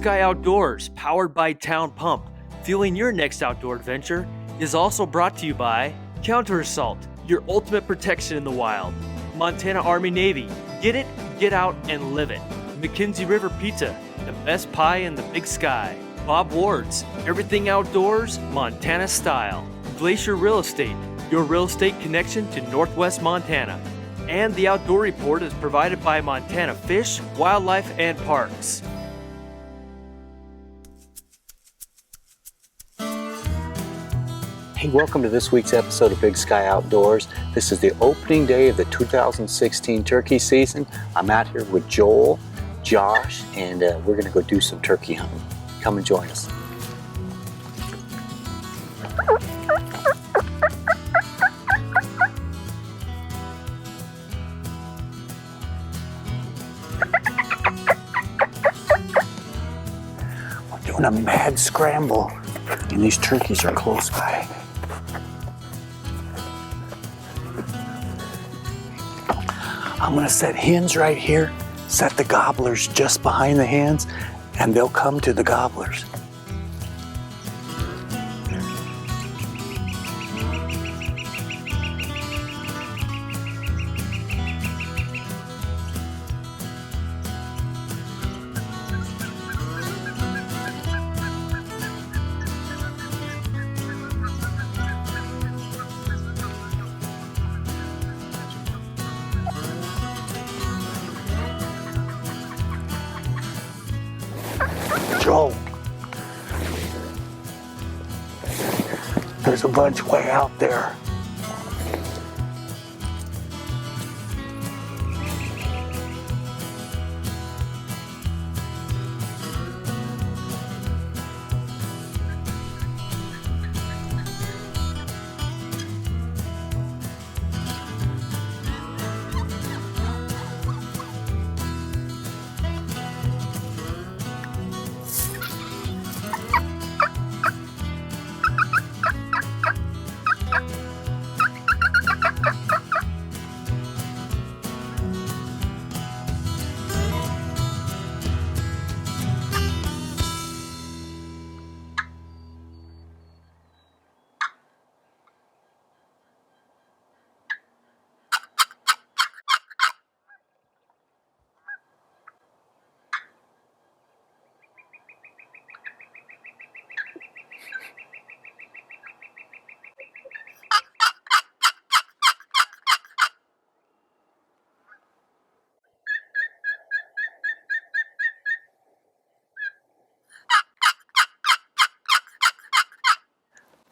Sky Outdoors, powered by Town Pump, fueling your next outdoor adventure, is also brought to you by Counter Assault, your ultimate protection in the wild. Montana Army Navy, get it, get out, and live it. McKenzie River Pizza, the best pie in the Big Sky. Bob Ward's, everything outdoors, Montana style. Glacier Real Estate, your real estate connection to Northwest Montana. And the Outdoor Report is provided by Montana Fish, Wildlife, and Parks. Hey, welcome to this week's episode of Big Sky Outdoors. This is the opening day of the 2016 turkey season. I'm out here with Joel, Josh, and we're going to go do some turkey hunting. Come and join us. We're doing a mad scramble, and these turkeys are close by. I'm going to set hens right here, set the gobblers just behind the hens, and they'll come to the gobblers. Joel, there's a bunch way out there.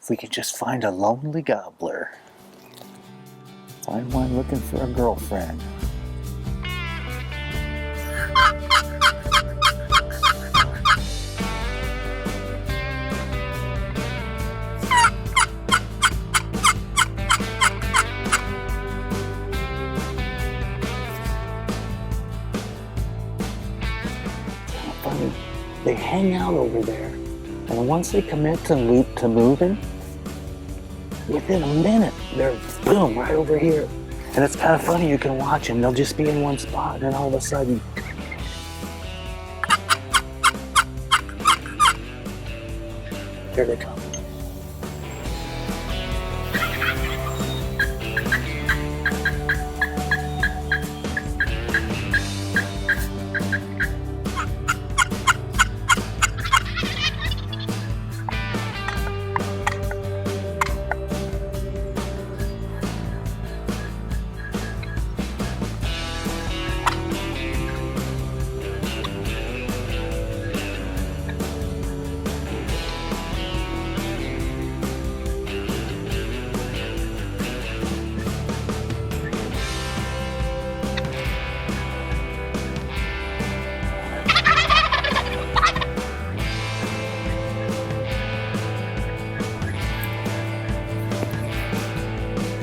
If we could just find a lonely gobbler. Find one looking for a girlfriend. Funny, they hang out over there, and once they commit to moving, within a minute, they're boom, right over here. And it's kind of funny, you can watch them. They'll just be in one spot, and then all of a sudden, here they come.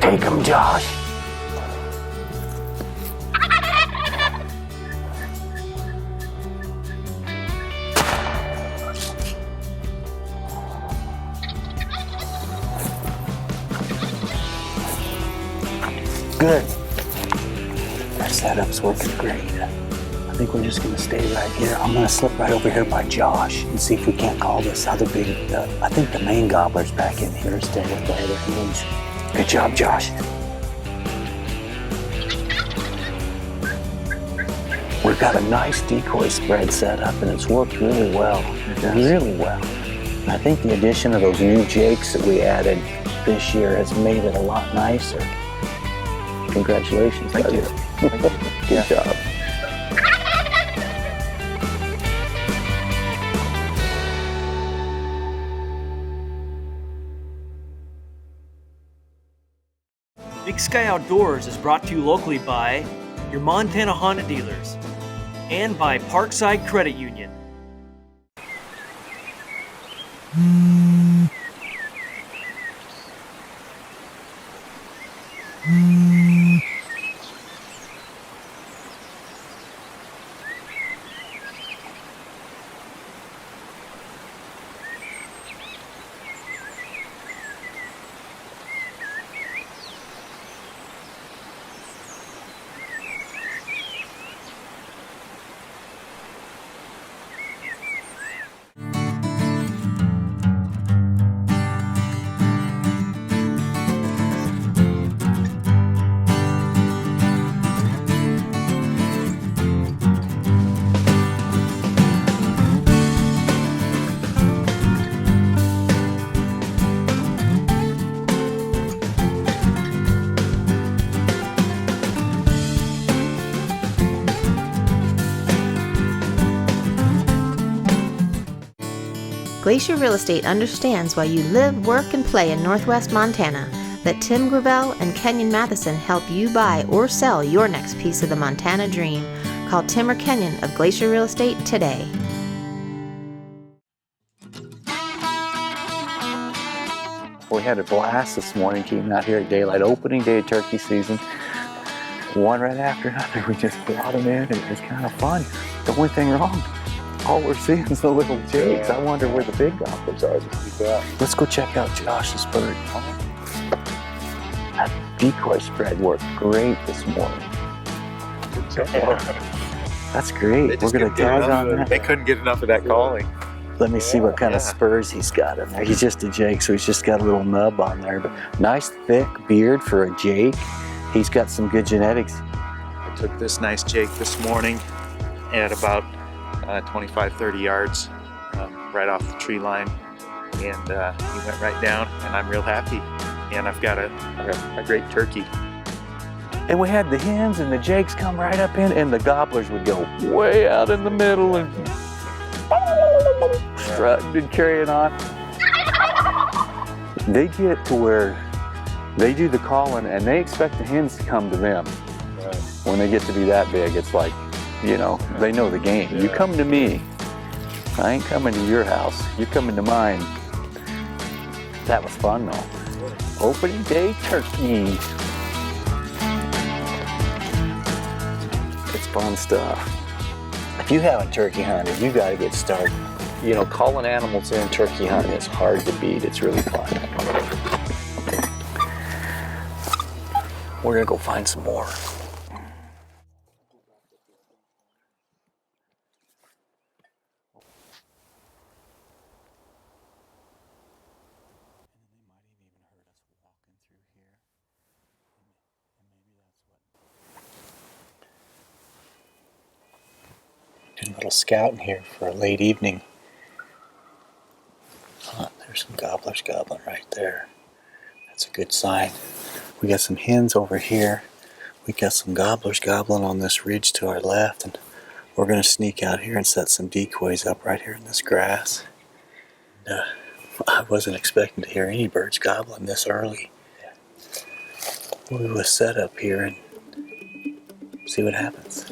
Take him, Josh. Good. Our setup's working great. think we're just gonna stay right here. I'm gonna slip right over here by Josh and see if we can't call this other big, I think the main gobbler's back in here staying with the other hens. Good job, Josh. We've got a nice decoy spread set up and it's worked really well, really well. And I think the addition of those new jakes that we added this year has made it a lot nicer. Congratulations, Thank buddy. you. Good job. Big Sky Outdoors is brought to you locally by your Montana Honda dealers and by Parkside Credit Union. Glacier Real Estate understands why you live, work, and play in Northwest Montana. Let Tim Gravel and Kenyon Matheson help you buy or sell your next piece of the Montana dream. Call Tim or Kenyon of Glacier Real Estate today. We had a blast this morning, came out here at daylight, opening day of turkey season. One right after another, we just brought them in and it was kind of fun. The only thing wrong, all we're seeing is the little jakes. I wonder where the big gobblers are. Let's go check out Josh's bird. That decoy spread worked great this morning. That's great. We're going to tag on that. They couldn't get enough of that calling. Let me see what kind of spurs he's got in there. He's just a jake, so he's just got a little nub on there. But nice thick beard for a jake. He's got some good genetics. I took this nice jake this morning at about 25-30 yards right off the tree line, and he went right down, and I'm real happy. And I've got a great turkey. And we had the hens and the jakes come right up in, and the gobblers would go way out in the middle and strutting and carrying on. They get to where they do the calling and they expect the hens to come to them. Right. When they get to be that big, it's like, you know, they know the game. Yeah. You come to me. I ain't coming to your house. You're coming to mine. That was fun though. Opening day turkey. It's fun stuff. If you haven't turkey hunted, you gotta get started. You know, calling animals in turkey hunting is hard to beat. It's really fun. We're gonna go find some more. Doing a little scouting here for a late evening. There's some gobblers gobbling right there. That's a good sign. We got some hens over here. We got some gobblers gobbling on this ridge to our left, and we're going to sneak out here and set some decoys up right here in this grass. And, I wasn't expecting to hear any birds gobbling this early. We will set up here and see what happens.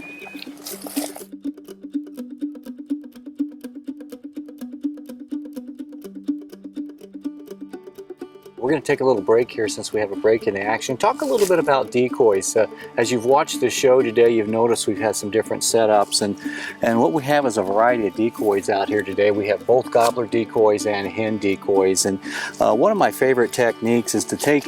We're going to take a little break here since we have a break in the action. Talk a little bit about decoys. As you've watched the show today, you've noticed we've had some different setups, and what we have is a variety of decoys out here today. We have both gobbler decoys and hen decoys, and one of my favorite techniques is to take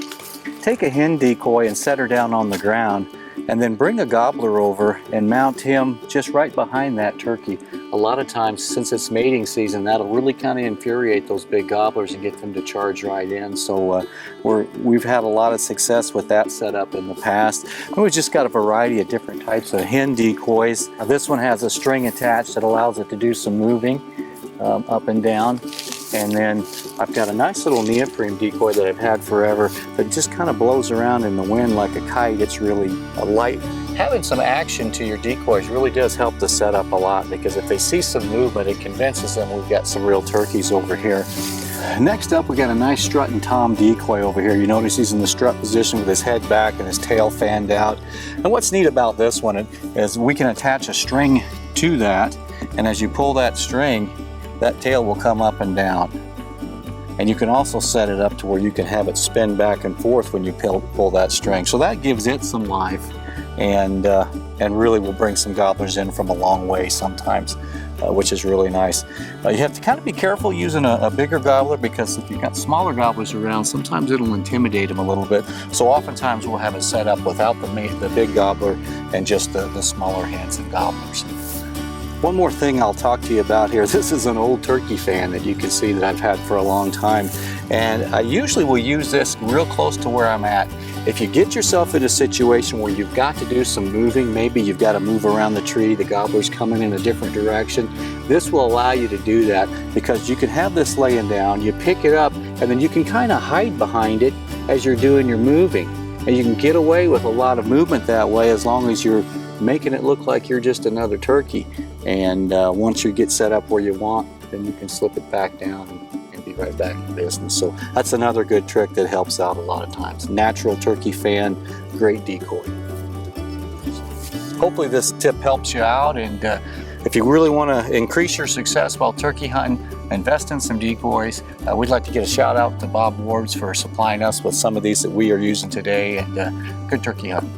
a hen decoy and set her down on the ground and then bring a gobbler over and mount him just right behind that turkey. A lot of times, since it's mating season, that'll really kind of infuriate those big gobblers and get them to charge right in. So we've had a lot of success with that setup in the past. And we've just got a variety of different types of hen decoys. This one has a string attached that allows it to do some moving up and down. And then I've got a nice little neoprene decoy that I've had forever that just kind of blows around in the wind like a kite. It's really light. Having some action to your decoys really does help the setup a lot, because if they see some movement, it convinces them we've got some real turkeys over here. Next up, we got a nice strutting tom decoy over here. You notice he's in the strut position with his head back and his tail fanned out. And what's neat about this one is we can attach a string to that, and as you pull that string, that tail will come up and down. And you can also set it up to where you can have it spin back and forth when you pull that string. So that gives it some life, and really will bring some gobblers in from a long way sometimes, which is really nice. You have to kind of be careful using a bigger gobbler, because if you've got smaller gobblers around, sometimes it'll intimidate them a little bit. So oftentimes we'll have it set up without the big gobbler and just the smaller hens and gobblers. One more thing I'll talk to you about here. This is an old turkey fan that you can see that I've had for a long time. And I usually will use this real close to where I'm at. If you get yourself in a situation where you've got to do some moving, maybe you've got to move around the tree, the gobbler's coming in a different direction, this will allow you to do that, because you can have this laying down, you pick it up, and then you can kind of hide behind it as you're doing your moving. And you can get away with a lot of movement that way, as long as you're making it look like you're just another turkey. And once you get set up where you want, then you can slip it back down and be right back in business. So that's another good trick that helps out a lot of times. Natural turkey fan, great decoy. Hopefully this tip helps you out, and if you really want to increase your success while turkey hunting, invest in some decoys. We'd like to get a shout out to Bob Warbs for supplying us with some of these that we are using today, and good turkey hunting.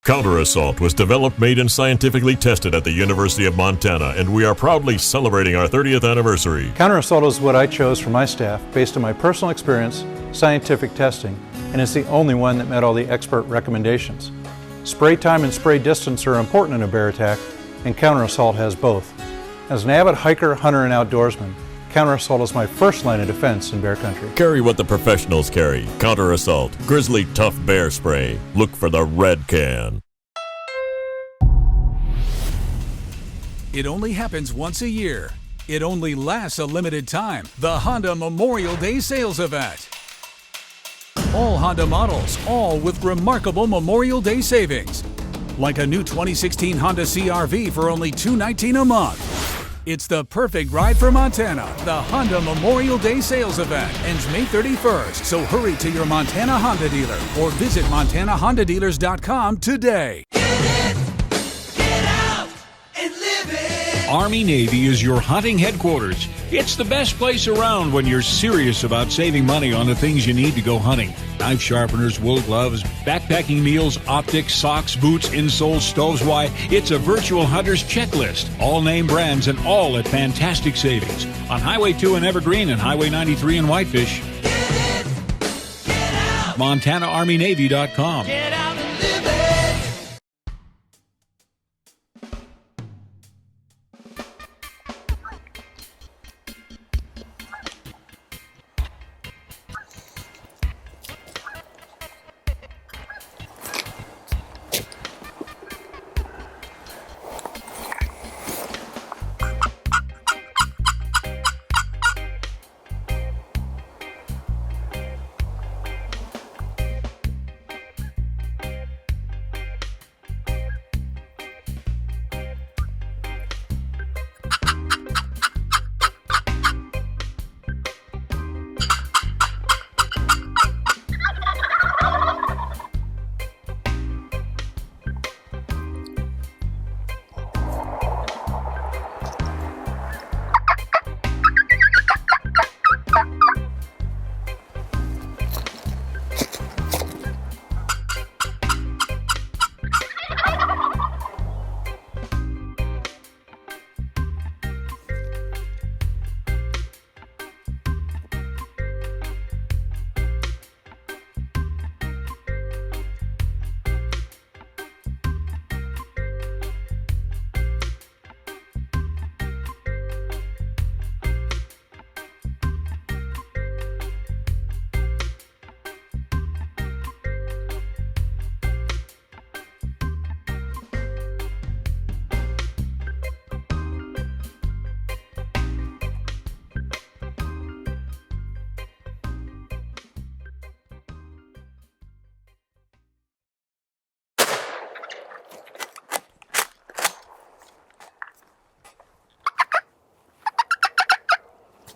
Counter Assault was developed, made, and scientifically tested at the University of Montana, and we are proudly celebrating our 30th anniversary. Counter Assault is what I chose for my staff based on my personal experience, scientific testing, and it's the only one that met all the expert recommendations. Spray time and spray distance are important in a bear attack, and Counter Assault has both. As an avid hiker, hunter, and outdoorsman, Counter Assault is my first line of defense in bear country. Carry what the professionals carry. Counter Assault. Grizzly Tough Bear Spray. Look for the red can. It only happens once a year. It only lasts a limited time. The Honda Memorial Day Sales Event. All Honda models, all with remarkable Memorial Day savings. Like a new 2016 Honda CR-V for only $219 a month. It's the perfect ride for Montana. The Honda Memorial Day Sales Event ends May 31st, so hurry to your Montana Honda dealer or visit MontanaHondaDealers.com today. Army-Navy is your hunting headquarters. It's the best place around when you're serious about saving money on the things you need to go hunting. Knife sharpeners, wool gloves, backpacking meals, optics, socks, boots, insoles, stoves. Why, it's a virtual hunter's checklist. All name brands and all at fantastic savings. On Highway 2 in Evergreen and Highway 93 in Whitefish. MontanaArmyNavy.com. Get out and live it.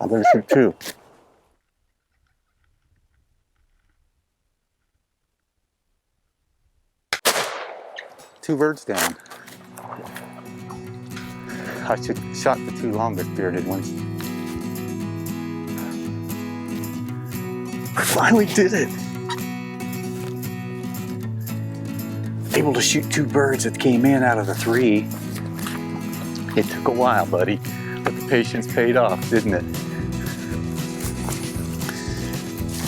I better shoot two. Two birds down. I should shot the two longest bearded ones. I finally did it. Able to shoot two birds that came in out of the three. It took a while, buddy, but the patience paid off, didn't it?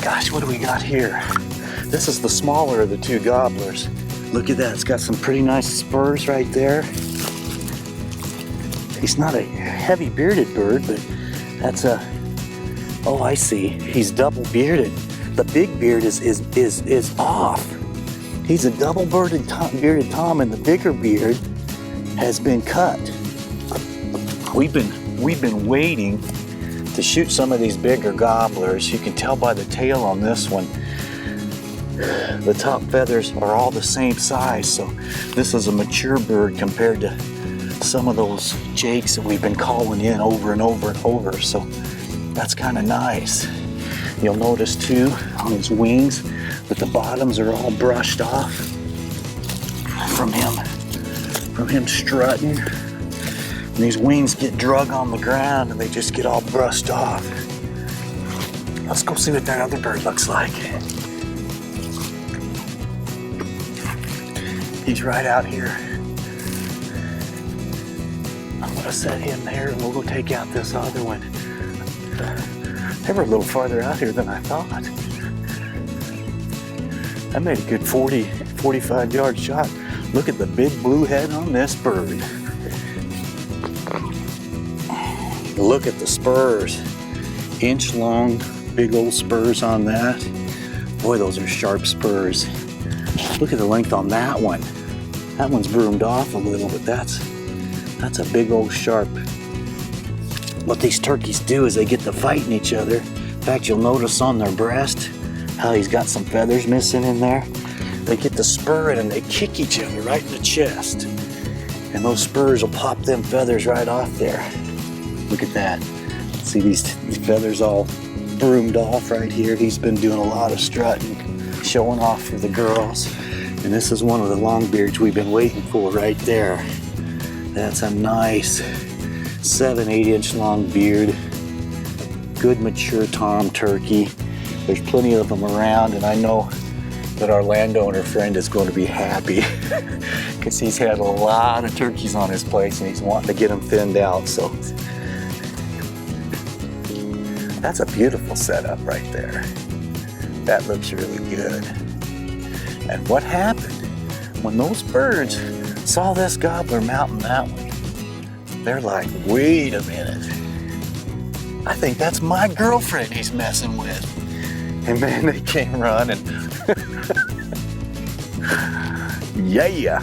Gosh, what do we got here? This is the smaller of the two gobblers. Look at that, it's got some pretty nice spurs right there. He's not a heavy bearded bird, but that's a, oh, I see. He's double bearded. The big beard is off. He's a double bearded tom, and the bigger beard has been cut. We've been waiting to shoot some of these bigger gobblers. You can tell by the tail on this one. The top feathers are all the same size, so this is a mature bird compared to some of those jakes that we've been calling in over and over and over, so that's kind of nice. You'll notice too on his wings that the bottoms are all brushed off from him strutting. And these wings get drug on the ground and they just get all brushed off. Let's go see what that other bird looks like. He's right out here. I'm gonna set him there and we'll go take out this other one. They were a little farther out here than I thought. I made a good 40, 45 yard shot. Look at the big blue head on this bird. Look at the spurs. Inch long, big old spurs on that. Boy, those are sharp spurs. Look at the length on that one. That one's broomed off a little, but that's a big old sharp. What these turkeys do is they get to fighting each other. In fact, you'll notice on their breast how he's got some feathers missing in there. They get to spur it and they kick each other right in the chest. And those spurs will pop them feathers right off there. Look at that. See these feathers all broomed off right here. He's been doing a lot of strutting, showing off for the girls. And this is one of the longbeards we've been waiting for right there. That's a nice 7-8 inch long beard. Good mature tom turkey. There's plenty of them around, and I know that our landowner friend is going to be happy because he's had a lot of turkeys on his place and he's wanting to get them thinned out. So that's a beautiful setup right there. That looks really good. And what happened when those birds saw this gobbler mounting that one? They're like, wait a minute. I think that's my girlfriend he's messing with. And man, they came running. Yeah.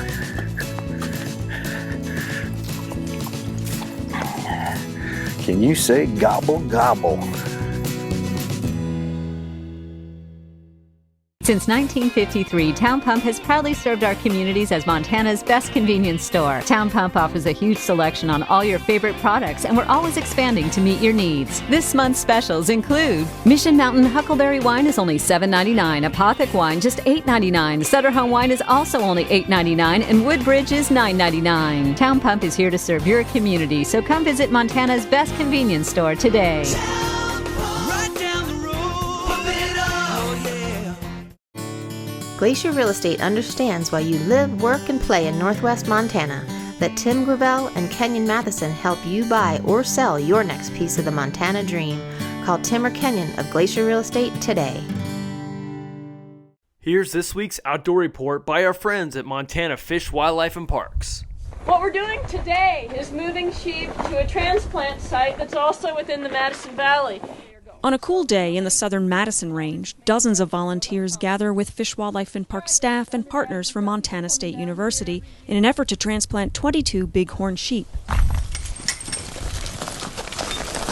Can you say gobble, gobble? Since 1953, Town Pump has proudly served our communities as Montana's best convenience store. Town Pump offers a huge selection on all your favorite products, and we're always expanding to meet your needs. This month's specials include Mission Mountain Huckleberry wine is only $7.99, Apothic wine just $8.99, Sutter Home wine is also only $8.99, and Woodbridge is $9.99. Town Pump is here to serve your community, so come visit Montana's best convenience store today. Glacier Real Estate understands why you live, work, and play in Northwest Montana. Let Tim Gravel and Kenyon Matheson help you buy or sell your next piece of the Montana dream. Call Tim or Kenyon of Glacier Real Estate today. Here's this week's outdoor report by our friends at Montana Fish, Wildlife, and Parks. What we're doing today is moving sheep to a transplant site that's also within the Madison Valley. On a cool day in the southern Madison Range, dozens of volunteers gather with Fish, Wildlife, and Park staff and partners from Montana State University in an effort to transplant 22 bighorn sheep.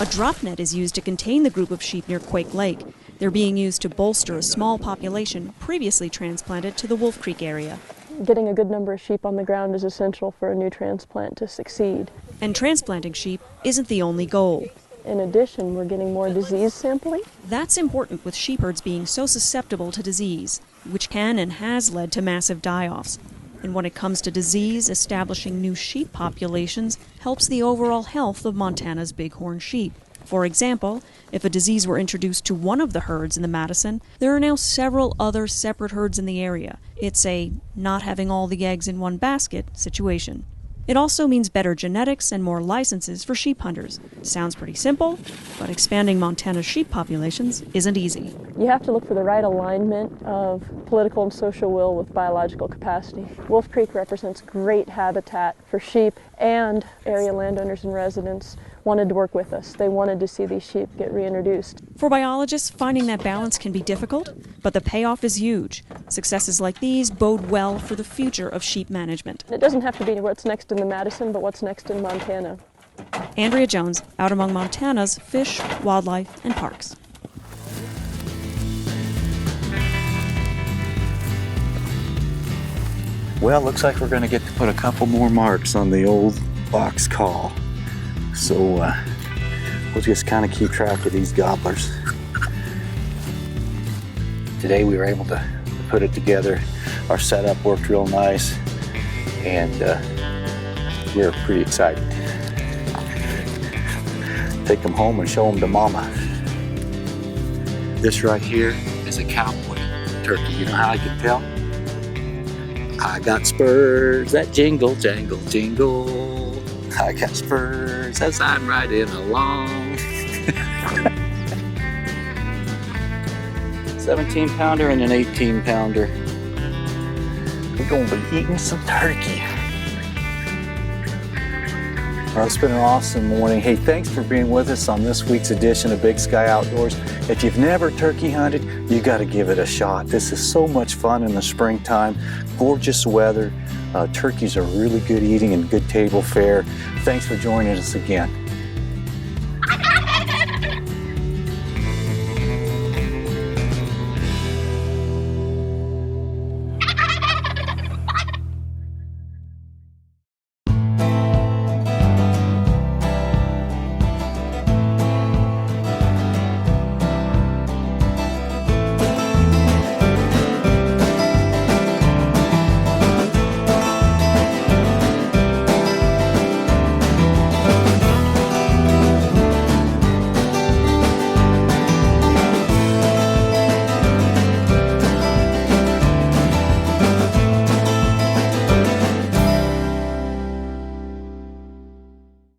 A drop net is used to contain the group of sheep near Quake Lake. They're being used to bolster a small population previously transplanted to the Wolf Creek area. Getting a good number of sheep on the ground is essential for a new transplant to succeed. And transplanting sheep isn't the only goal. In addition, we're getting more disease sampling. That's important with sheep herds being so susceptible to disease, which can and has led to massive die-offs. And when it comes to disease, establishing new sheep populations helps the overall health of Montana's bighorn sheep. For example, if a disease were introduced to one of the herds in the Madison, there are now several other separate herds in the area. It's a not having all the eggs in one basket situation. It also means better genetics and more licenses for sheep hunters. Sounds pretty simple, but expanding Montana's sheep populations isn't easy. You have to look for the right alignment of political and social will with biological capacity. Wolf Creek represents great habitat for sheep, and area landowners and residents wanted to work with us. They wanted to see these sheep get reintroduced. For biologists, finding that balance can be difficult, but the payoff is huge. Successes like these bode well for the future of sheep management. It doesn't have to be what's next in the Madison, but what's next in Montana. Andrea Jones, out among Montana's fish, wildlife, and parks. Well, looks like we're going to get to put a couple more marks on the old box call. So we'll just kind of keep track of these gobblers. Today we were able to put it together. Our setup worked real nice, and we're pretty excited. Take them home and show them to Mama. This right here is a cowboy turkey. You know how I can tell? I got spurs that jingle, jangle, jingle. I got spurs as I'm riding along. 17-pounder and an 18-pounder. We're going to be eating some turkey. Well, it's been an awesome morning. Hey, thanks for being with us on this week's edition of Big Sky Outdoors. If you've never turkey hunted, you got to give it a shot. This is so much fun in the springtime. Gorgeous weather. Turkeys are really good eating and good table fare. Thanks for joining us again.